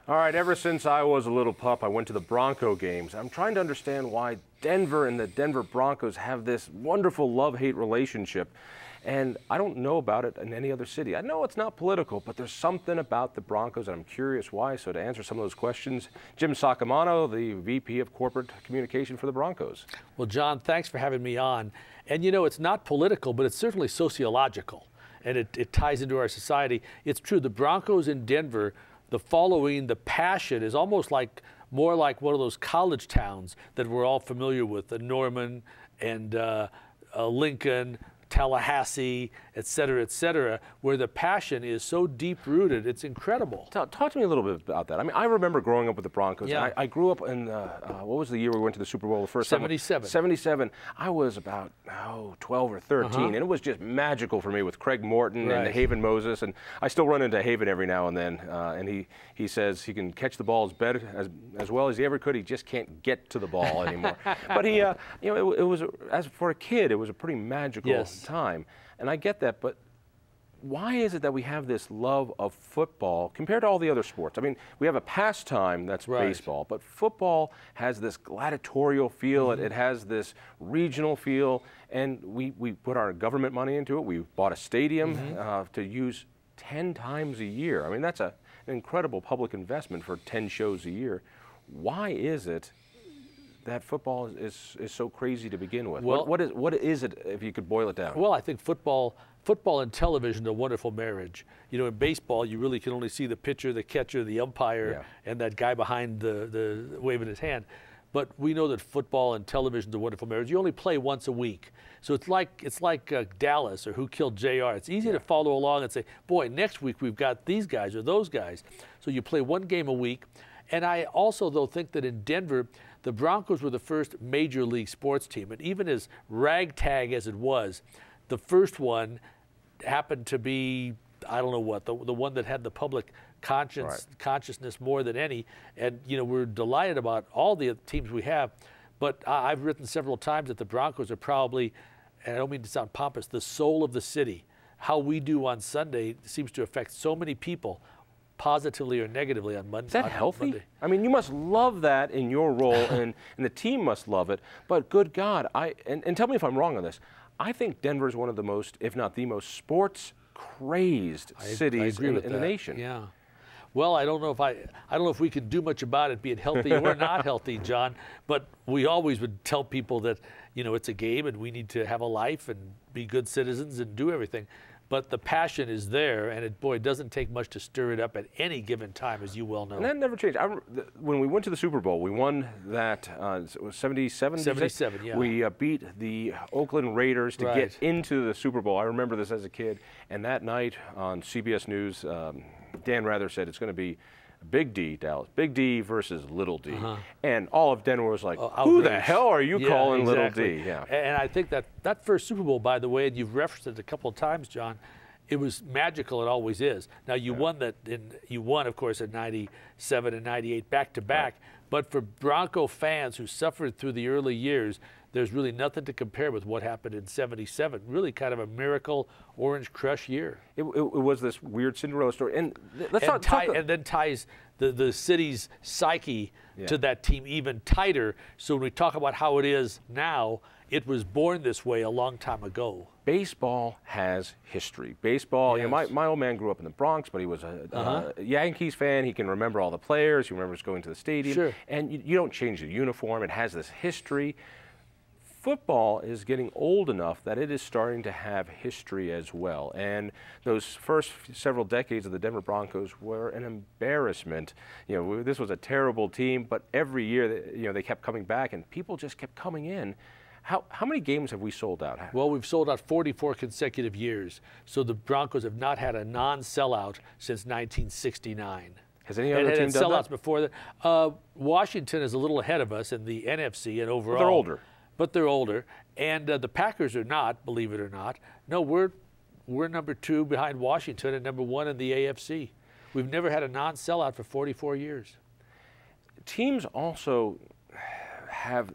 All right, ever since I was a little pup, I went to the Bronco games. I'm trying to understand why Denver and the Denver Broncos have this wonderful love-hate relationship. And I don't know about it in any other city. I know it's not political, but there's something about the Broncos, and I'm curious why. So to answer some of those questions, Jim Saccomono, the VP of Corporate Communication for the Broncos. Well, John, thanks for having me on. And you know, it's not political, but it's certainly sociological, and it ties into our society. It's true, the Broncos in Denver, the following, the passion is almost like, more like one of those college towns that we're all familiar with, Norman and Lincoln, Tallahassee, et cetera, where the passion is so deep-rooted, it's incredible. Talk to me a little bit about that. I mean, I remember growing up with the Broncos. Yeah. I grew up in, what was the year we went to the Super Bowl the first time? 77. 77. I was about, 12 or 13, and it was just magical for me with Craig Morton and Haven Moses. And I still run into Haven every now and then, and he says he can catch the ball as well as he ever could. He just can't get to the ball anymore. But he, you know, it was, as for a kid, it was a pretty magical time. And I get that, but why is it that we have this love of football compared to all the other sports? I mean, we have a pastime that's baseball, but football has this gladiatorial feel, it has this regional feel, and we put our government money into it. We bought a stadium to use 10 times a year. I mean, that's an incredible public investment for 10 shows a year. Why is it that football is so crazy to begin with? Well, what is it, if you could boil it down? Well, I think football and television are a wonderful marriage. You know, in baseball, you really can only see the pitcher, the catcher, the umpire, and that guy behind the waving his hand. But we know that football and television is a wonderful marriage. You only play once a week. So it's like Dallas or Who Killed JR. It's easy to follow along and say, boy, next week we've got these guys or those guys. So you play one game a week. And I also, though, think that in Denver, the Broncos were the first major league sports team. And even as ragtag as it was, the first one happened to be, I don't know what, the one that had the public consciousness more than any. And, you know, we're delighted about all the teams we have. But I've written several times that the Broncos are probably, and I don't mean to sound pompous, the soul of the city. How we do on Sunday seems to affect so many people, positively or negatively, on Monday. Is that healthy? I mean, you must love that in your role, and the team must love it. But good God, and tell me if I'm wrong on this. I think Denver is one of the most, if not the most, sports-crazed cities in the nation. Yeah. Well, I don't know if we can do much about it, be it healthy or not healthy, John. But we always would tell people that, you know, it's a game and we need to have a life and be good citizens and do everything. But the passion is there, and it doesn't take much to stir it up at any given time, as you well know. And that never changed. When we went to the Super Bowl, we won that, it was 77? 77, yeah. We beat the Oakland Raiders to get into the Super Bowl. I remember this as a kid. And that night on CBS News, Dan Rather said it's going to be Big D, Dallas. Big D versus Little D. And all of Denver was like, who the hell are you calling Little D? Yeah. And I think that first Super Bowl, by the way, and you've referenced it a couple of times, John, it was magical. It always is. Now, you won that, you won, of course, in 97 and 98 back-to-back. But for Bronco fans who suffered through the early years, there's really nothing to compare with what happened in 77. Really kind of a miracle Orange Crush year. It was this weird Cinderella story. And and then ties the city's psyche to that team even tighter. So when we talk about how it is now, it was born this way a long time ago. Baseball has history. Baseball, you know, my old man grew up in the Bronx, but he was a Yankees fan. He can remember all the players. He remembers going to the stadium. And you don't change the uniform. It has this history. Football is getting old enough that it is starting to have history as well. And those first several decades of the Denver Broncos were an embarrassment. You know, this was a terrible team, but every year, you know, they kept coming back and people just kept coming in. How many games have we sold out? Well, we've sold out 44 consecutive years. So the Broncos have not had a non-sellout since 1969. Has any other team done sellouts that? Before that? Washington is a little ahead of us in the NFC and overall. But they're older. But they're older, and the Packers are not, believe it or not. No, we're number 2 behind Washington and number 1 in the AFC. We've never had a non-sellout for 44 years. Teams also have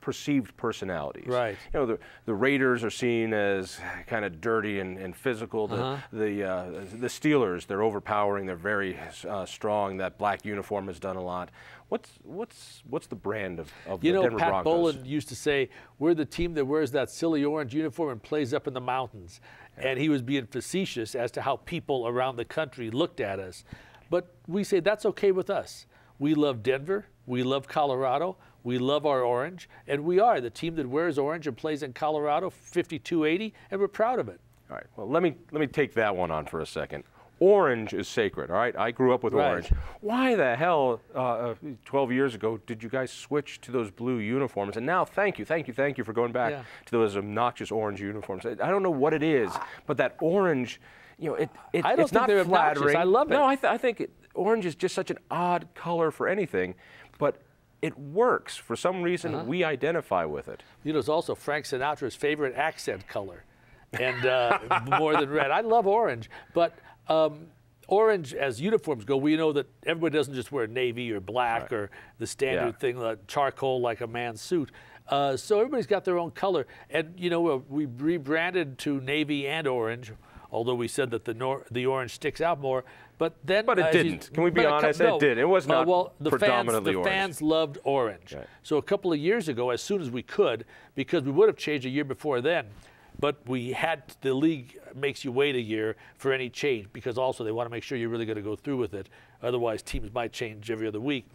perceived personalities. Right. You know, the Raiders are seen as kind of dirty and physical. The Steelers, they're overpowering. They're very strong. That black uniform has done a lot. What's the brand of the Denver Broncos? Pat Bowlen used to say, we're the team that wears that silly orange uniform and plays up in the mountains. And he was being facetious as to how people around the country looked at us. But we say that's okay with us. We love Denver. We love Colorado. We love our orange. And we are the team that wears orange and plays in Colorado 52-80, and we're proud of it. All right. Well, let me take that one on for a second. Orange is sacred, all right? I grew up with orange. Why the hell, 12 years ago, did you guys switch to those blue uniforms? And now, thank you for going back to those obnoxious orange uniforms. I don't know what it is, but that orange, you know, it's not flattering. I love it. No, I think orange is just such an odd color for anything, but it works. For some reason, we identify with it. You know, it's also Frank Sinatra's favorite accent color, and more than red. I love orange, but orange, as uniforms go, we know that everybody doesn't just wear navy or black or the standard thing, like charcoal, like a man's suit. So everybody's got their own color. And, you know, we rebranded to navy and orange, although we said that the orange sticks out more. But it didn't. Can we be honest? It did. It was not predominantly orange. The fans loved orange. Right. So a couple of years ago, as soon as we could, because we would have changed a year before then, but we had, the league makes you wait a year for any change, because also they want to make sure you're really going to go through with it. Otherwise, teams might change every other week.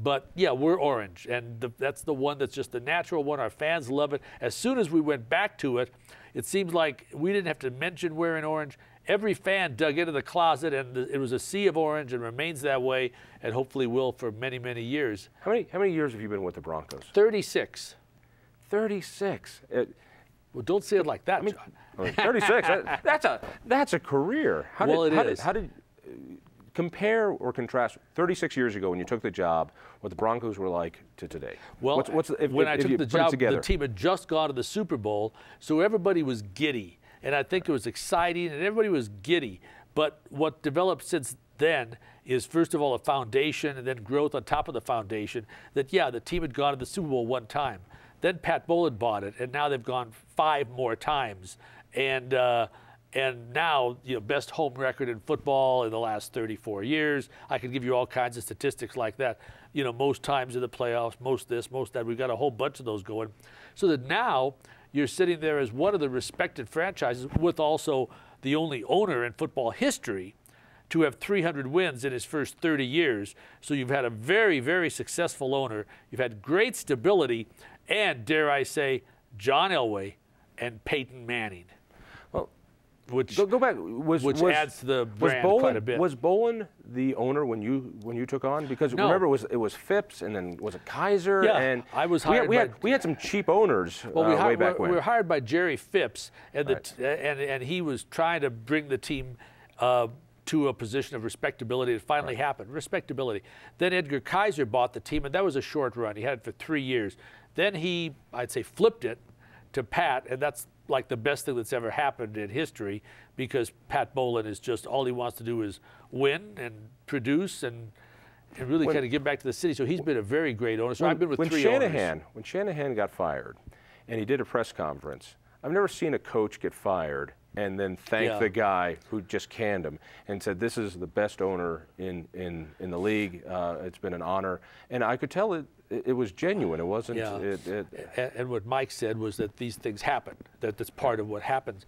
But yeah, we're orange, and that's the one that's just the natural one. Our fans love it. As soon as we went back to it, it seems like we didn't have to mention wearing orange. Every fan dug into the closet, and it was a sea of orange, and remains that way, and hopefully will for many, many years. How many years have you been with the Broncos? 36. 36. Well, don't say it like that, John. 36. That's a career. How did compare or contrast 36 years ago when you took the job, what the Broncos were like to today? Well, when I took the job, the team had just gone to the Super Bowl, so everybody was giddy, and I think it was exciting, and everybody was giddy. But what developed since then is, first of all, a foundation, and then growth on top of the foundation. That the team had gone to the Super Bowl one time. Then Pat Bowlen bought it, and now they've gone 5 more times. And now, best home record in football in the last 34 years. I could give you all kinds of statistics like that. Most times in the playoffs, most this, most that. We've got a whole bunch of those going. So that now you're sitting there as one of the respected franchises, with also the only owner in football history to have 300 wins in his first 30 years. So you've had a very, very successful owner. You've had great stability. And, dare I say, John Elway and Peyton Manning. Well, which go back. Which adds to the brand quite a bit. Was Bowlen the owner when you took on? Because remember, it was Phipps, and then was it Kaiser? Yeah, and I was hired. We had some cheap owners way back when. We were hired by Jerry Phipps, and and he was trying to bring the team to a position of respectability. It finally happened. Respectability. Then Edgar Kaiser bought the team, and that was a short run. He had it for 3 years. Then he, I'd say, flipped it to Pat, and that's like the best thing that's ever happened in history, because Pat Bowlen is just, all he wants to do is win and produce and really kind of give back to the city. So he's been a very great owner. So I've been with 3 owners. When Shanahan got fired and he did a press conference, I've never seen a coach get fired and then thank the guy who just canned him and said, this is the best owner in the league. It's been an honor. And I could tell it was genuine. It wasn't. And what Mike said was that these things happen, that's part of what happens.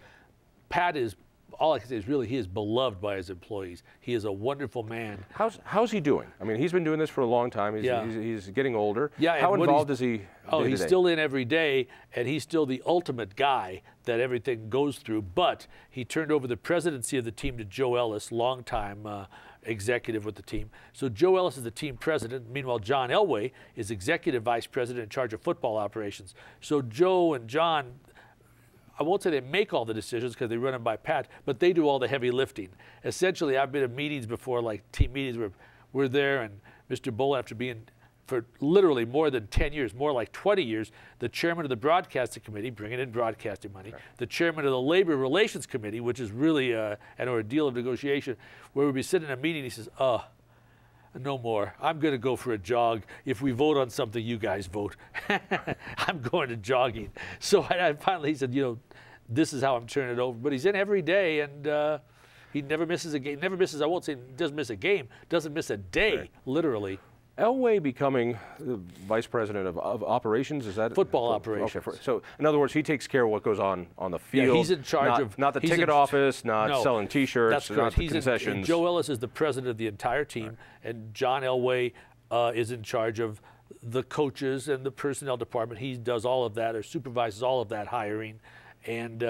Pat is, all I can say is really, he is beloved by his employees. He is a wonderful man. How's he doing? I mean, he's been doing this for a long time. He's getting older. Yeah, how involved is he? He's still in every day, and he's still the ultimate guy that everything goes through. But he turned over the presidency of the team to Joe Ellis, longtime executive with the team. So Joe Ellis is the team president. Meanwhile, John Elway is executive vice president in charge of football operations. So Joe and John, I won't say they make all the decisions because they run them by Pat, but they do all the heavy lifting. Essentially, I've been at meetings before, like team meetings, where we're there, and Mr. Bowlen, after being for literally more than 10 years, more like 20 years, the chairman of the broadcasting committee, bringing in broadcasting money, the chairman of the labor relations committee, which is really an ordeal of negotiation, where we'd be sitting in a meeting, he says, no more. I'm going to go for a jog. If we vote on something, you guys vote. I'm going to jogging. So I finally said, you know, this is how I'm turning it over. But he's in every day, and he never misses a game. Never misses, I won't say doesn't miss a game, doesn't miss a day, right. Literally. Elway becoming the vice president of operations, is that? Football operations. Okay, so in other words, he takes care of what goes on the field. Yeah, he's in charge of. Not the ticket office, not selling T-shirts, that's correct. not the concessions. Joe Ellis is the president of the entire team, right. And John Elway is in charge of the coaches and the personnel department. He does all of that, or supervises all of that hiring, and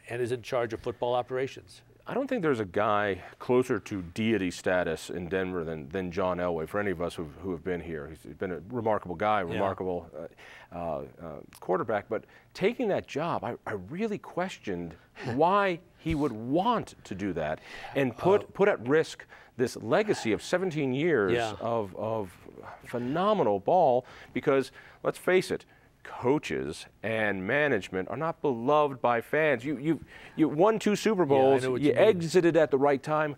is in charge of football operations. I don't think there's a guy closer to deity status in Denver than John Elway, for any of us who have been here. He's been a remarkable guy, remarkable quarterback, but taking that job, I really questioned why he would want to do that and put at risk this legacy of 17 years of phenomenal ball, because let's face it, coaches and management are not beloved by fans. You won 2 Super Bowls. You exited at the right time.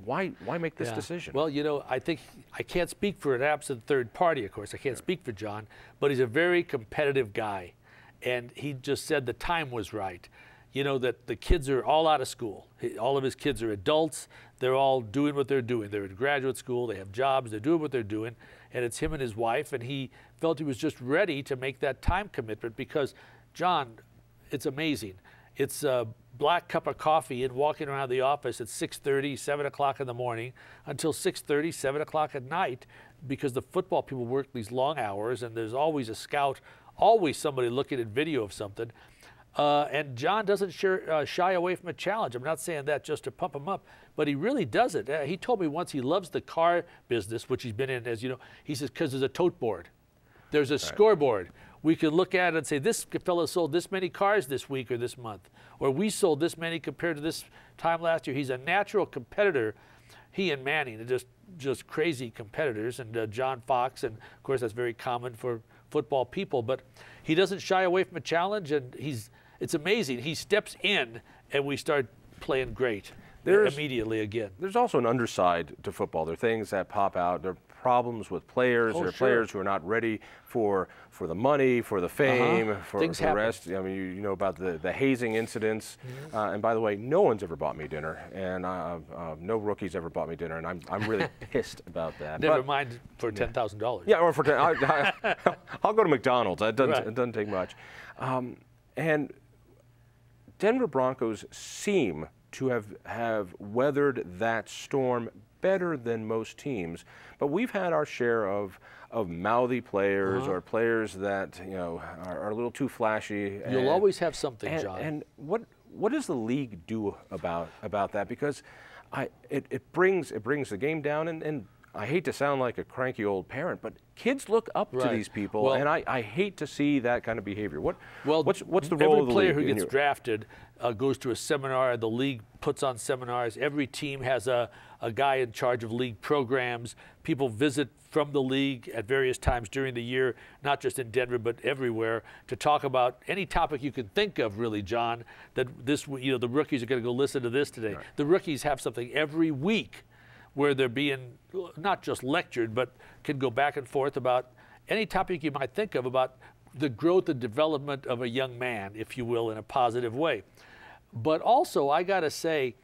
Why make this decision? Well, you know, I think I can't speak for an absent third party, of course. I can't speak for John, but he's a very competitive guy, and he just said the time was right. You know, that the kids are all out of school. All of his kids are adults. They're all doing what they're doing. They're in graduate school. They have jobs. They're doing what they're doing. And it's him and his wife, and he felt he was just ready to make that time commitment because, John, it's amazing. It's a black cup of coffee and walking around the office at 6:30, 7 o'clock in the morning until 6:30, 7 o'clock at night, because the football people work these long hours, and there's always a scout, always somebody looking at video of something. And John doesn't shy away from a challenge. I'm not saying that just to pump him up, but he really does it. He told me once he loves the car business, which he's been in, as you know. He says, because there's a tote board. There's a scoreboard. We can look at it and say, this fellow sold this many cars this week or this month, or we sold this many compared to this time last year. He's a natural competitor. He and Manning are just crazy competitors, and John Fox, and of course that's very common for football people, but he doesn't shy away from a challenge, and it's amazing. He steps in, and we start playing great immediately again. There's also an underside to football. There are things that pop out. There are problems with players. There are players who are not ready for the money, for the fame, for the rest. I mean, you know about the hazing incidents. And by the way, no one's ever bought me dinner, and no rookie's ever bought me dinner, and I'm really pissed about that. Never mind for $10,000. Yeah, or for I'll go to McDonald's. It doesn't take much. And Denver Broncos seem to have weathered that storm better than most teams, but we've had our share of mouthy players or players that are a little too flashy. You'll always have something, John. And what does the league do about that? Because it brings the game down, and I hate to sound like a cranky old parent, but kids look up to these people, and I hate to see that kind of behavior. What's the role of the league? Every player who gets drafted goes to a seminar. The league puts on seminars. Every team has a guy in charge of league programs. People visit from the league at various times during the year, not just in Denver but everywhere, to talk about any topic you can think of, really, John. That the rookies are going to go listen to this today. Right. The rookies have something every week where they're being not just lectured, but can go back and forth about any topic you might think of about the growth and development of a young man, if you will, in a positive way. But also, I got to say,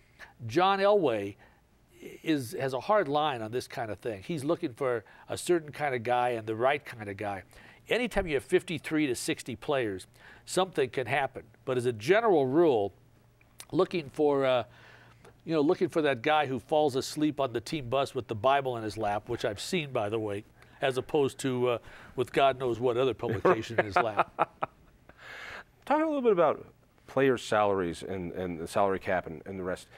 John Elway has a hard line on this kind of thing. He's looking for a certain kind of guy and the right kind of guy. Anytime you have 53 to 60 players, something can happen. But as a general rule, looking for that guy who falls asleep on the team bus with the Bible in his lap, which I've seen, by the way, as opposed to with God knows what other publication in his lap. Talk a little bit about players' salaries and the salary cap and the rest.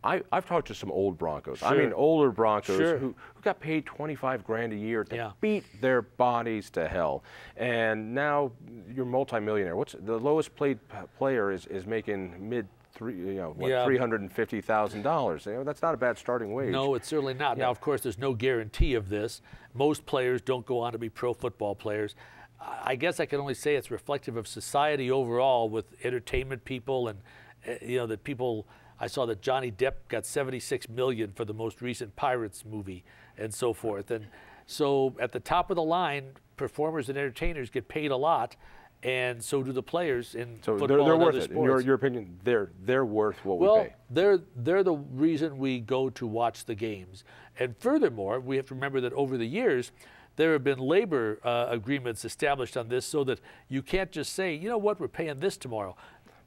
I've talked to some old Broncos. I mean, older Broncos who got paid $25 grand a year to beat their bodies to hell, and now you're multimillionaire. What's the lowest paid player is making mid $350,000. That's not a bad starting wage. No, it's certainly not. Now, of course, there's no guarantee of this. Most players don't go on to be pro football players. I guess I can only say it's reflective of society overall, with entertainment people, and that people I saw that Johnny Depp got $76 million for the most recent Pirates movie and so forth. And so at the top of the line, performers and entertainers get paid a lot, and so do the players in football they're and worth other it. sports. In your opinion, they're worth what we pay. Well, they're the reason we go to watch the games. And furthermore, we have to remember that over the years, there have been labor agreements established on this so that you can't just say, you know what, we're paying this tomorrow.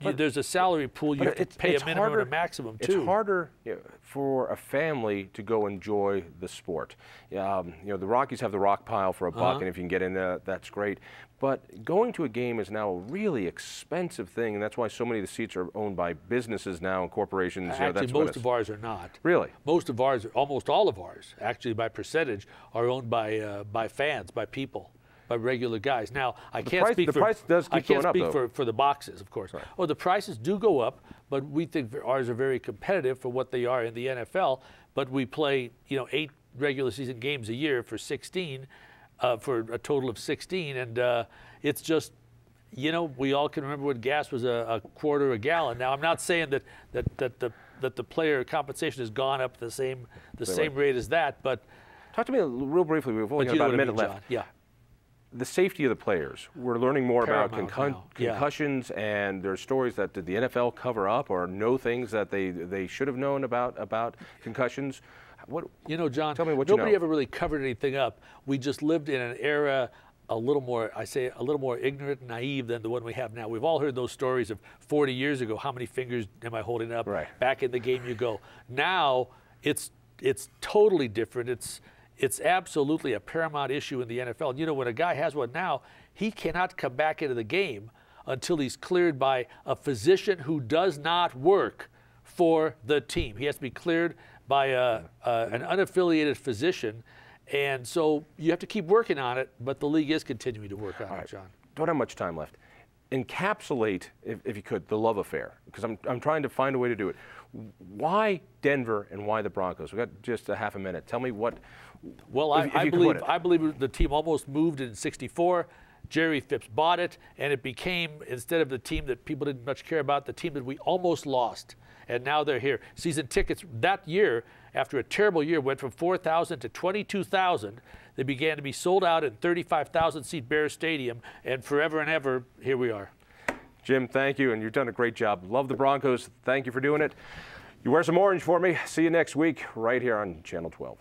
There's a salary pool. You have to pay a minimum and a maximum, too. It's harder for a family to go enjoy the sport. The Rockies have the rock pile for $1, and if you can get in there, that's great. But going to a game is now a really expensive thing, and that's why so many of the seats are owned by businesses now and corporations. Actually, most of ours are not. Really? Most of ours, almost all of ours, actually by percentage, are owned by fans, by people. By regular guys. Now, I can't speak for the boxes, of course. Right. Oh, the prices do go up, but we think ours are very competitive for what they are in the NFL. But we play, 8 regular season games a year for 16, for a total of 16, and it's just, we all can remember when gas was a quarter a gallon. Now, I'm not saying that the player compensation has gone up the same rate as that, but talk to me real briefly. We've only got about a minute left. John. Yeah. The safety of the players. We're learning more about yeah. concussions, and there's stories that did the NFL cover up or know things that they should have known about concussions. John, tell me what nobody ever really covered anything up. We just lived in an era a little more ignorant and naive than the one we have now. We've all heard those stories of 40 years ago. How many fingers am I holding up? Right. Back in the game you go. Now it's totally different. It's absolutely a paramount issue in the NFL. When a guy has one now, he cannot come back into the game until he's cleared by a physician who does not work for the team. He has to be cleared by an unaffiliated physician. And so you have to keep working on it, but the league is continuing to work on it, John. Don't have much time left. Encapsulate, if you could, the love affair, because I'm trying to find a way to do it. Why Denver and why the Broncos? We've got just a half a minute. Tell me what. Well, I believe the team almost moved in '64. Jerry Phipps bought it, and it became, instead of the team that people didn't much care about, the team that we almost lost. And now they're here. Season tickets that year, after a terrible year, went from 4,000 to 22,000. They began to be sold out in 35,000-seat Bears Stadium, and forever and ever, here we are. Jim, thank you, and you've done a great job. Love the Broncos. Thank you for doing it. You wear some orange for me. See you next week right here on Channel 12.